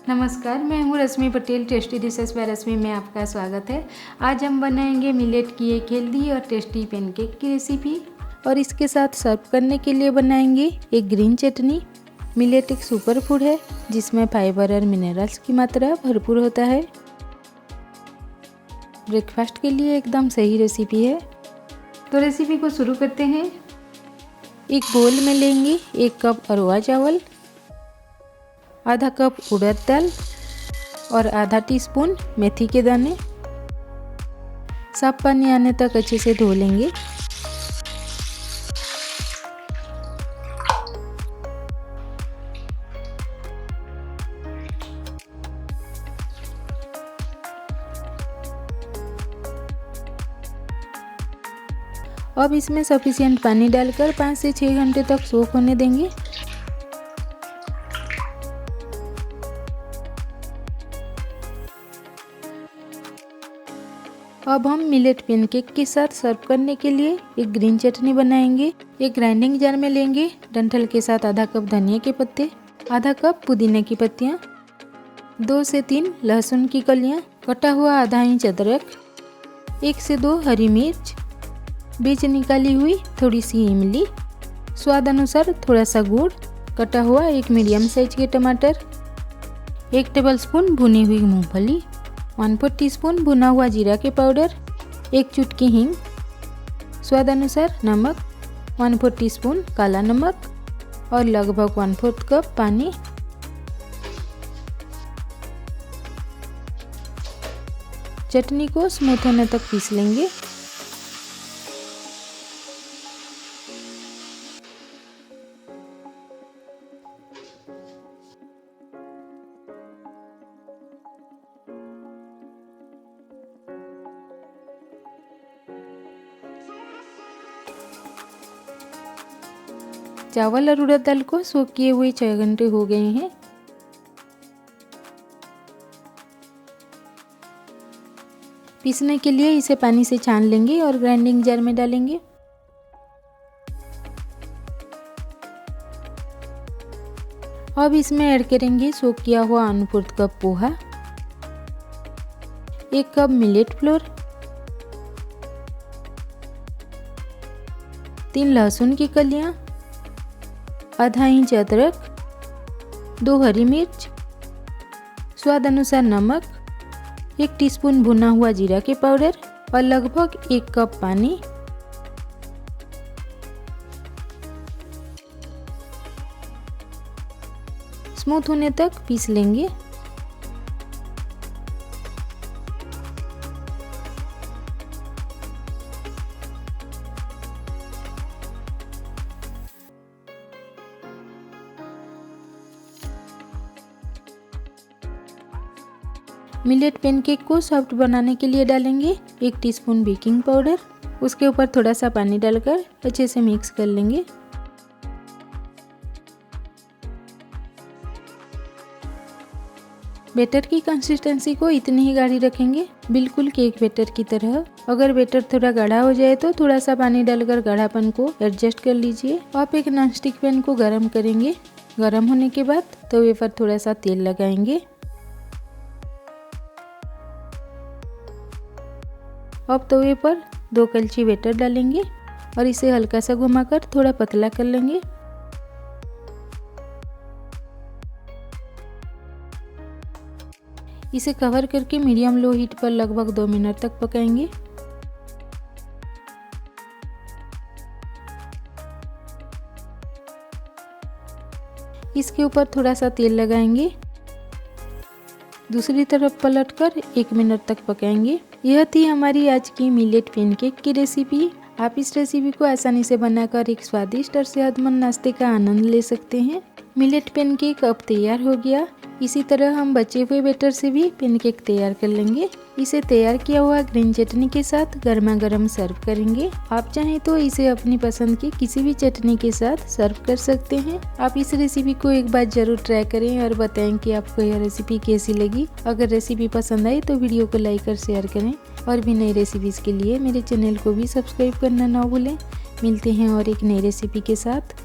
नमस्कार, मैं हूँ रश्मि पटेल। टेस्टी डिशेस बाय रश्मि में आपका स्वागत है। आज हम बनाएंगे मिलेट की एक हेल्दी और टेस्टी पैनकेक की रेसिपी और इसके साथ सर्व करने के लिए बनाएंगे एक ग्रीन चटनी। मिलेट एक सुपर फूड है जिसमें फाइबर और मिनरल्स की मात्रा भरपूर होता है। ब्रेकफास्ट के लिए एकदम सही रेसिपी है। तो रेसिपी को शुरू करते हैं। एक बोल में लेंगे 1 कप अरवा चावल, आधा कप उड़द दाल और आधा टीस्पून मेथी के दाने। साफ पानी आने तक अच्छे से धो लेंगे। अब इसमें सफिशिएंट पानी डालकर 5 से 6 घंटे तक सोख होने देंगे। अब हम मिलेट पैनकेक के साथ सर्व करने के लिए एक ग्रीन चटनी बनाएंगे। एक ग्राइंडिंग जार में लेंगे डंठल के साथ आधा कप धनिया के पत्ते, आधा कप पुदीने की पत्तियाँ, 2 से 3 लहसुन की कलियाँ, कटा हुआ आधा इंच अदरक, 1 से 2 हरी मिर्च, बीज निकाली हुई थोड़ी सी इमली, स्वाद अनुसार थोड़ा सा गुड़, कटा हुआ एक मीडियम साइज के टमाटर, 1 टेबलस्पून भुनी हुई मूंगफली, 1/4 टीस्पून भुना हुआ जीरा के पाउडर, 1 चुटकी हींग, स्वाद अनुसार नमक, 1/4 टीस्पून काला नमक और लगभग 1/4 कप पानी। चटनी को स्मूथ होने तक पीस लेंगे। चावल और उड़द दाल को सोक किए हुए 6 घंटे हो गए हैं। पीसने के लिए इसे पानी से छान लेंगे और ग्राइंडिंग जार में डालेंगे। अब इसमें ऐड करेंगे सोक किया हुआ 1/4 cup poha, 1 cup millet floor, 3 लहसुन की कलियां, आधा इंच अदरक, 2 हरी मिर्च, स्वाद अनुसार नमक, 1 टीस्पून भुना हुआ जीरा के पाउडर और लगभग 1 कप पानी। स्मूथ होने तक पीस लेंगे। मिलेट पैनकेक को सॉफ्ट बनाने के लिए डालेंगे 1 टीस्पून बेकिंग पाउडर। उसके ऊपर थोड़ा सा पानी डालकर अच्छे से मिक्स कर लेंगे। बैटर की कंसिस्टेंसी को इतनी ही गाढ़ी रखेंगे, बिल्कुल केक बैटर की तरह। अगर बैटर थोड़ा गाढ़ा हो जाए तो थोड़ा सा पानी डालकर गाढ़ापन को एडजस्ट कर लीजिए। आप एक नॉनस्टिक पैन को गर्म करेंगे। गर्म होने के बाद तवे पर थोड़ा सा तेल लगाएंगे। अब तवे पर 2 कलछी बैटर डालेंगे और इसे हल्का सा घुमाकर थोड़ा पतला कर लेंगे। इसे कवर करके मीडियम लो हीट पर लगभग 2 मिनट तक पकाएंगे। इसके ऊपर थोड़ा सा तेल लगाएंगे। दूसरी तरफ पलटकर 1 मिनट तक पकाएंगे। यह थी हमारी आज की मिलेट पैनकेक की रेसिपी। आप इस रेसिपी को आसानी से बनाकर एक स्वादिष्ट और सेहतमंद नाश्ते का आनंद ले सकते हैं। मिलेट पैनकेक अब तैयार हो गया। इसी तरह हम बचे हुए बैटर से भी पैनकेक तैयार कर लेंगे। इसे तैयार किया हुआ ग्रीन चटनी के साथ गर्मा गर्म सर्व करेंगे। आप चाहें तो इसे अपनी पसंद की किसी भी चटनी के साथ सर्व कर सकते हैं। आप इस रेसिपी को एक बार जरूर ट्राई करें और बताएं कि आपको यह रेसिपी कैसी लगी। अगर रेसिपी पसंद आई तो वीडियो को लाइक और शेयर करें और भी नई रेसिपीज़ के लिए मेरे चैनल को भी सब्सक्राइब करना ना भूलें। मिलते हैं और एक नई रेसिपी के साथ।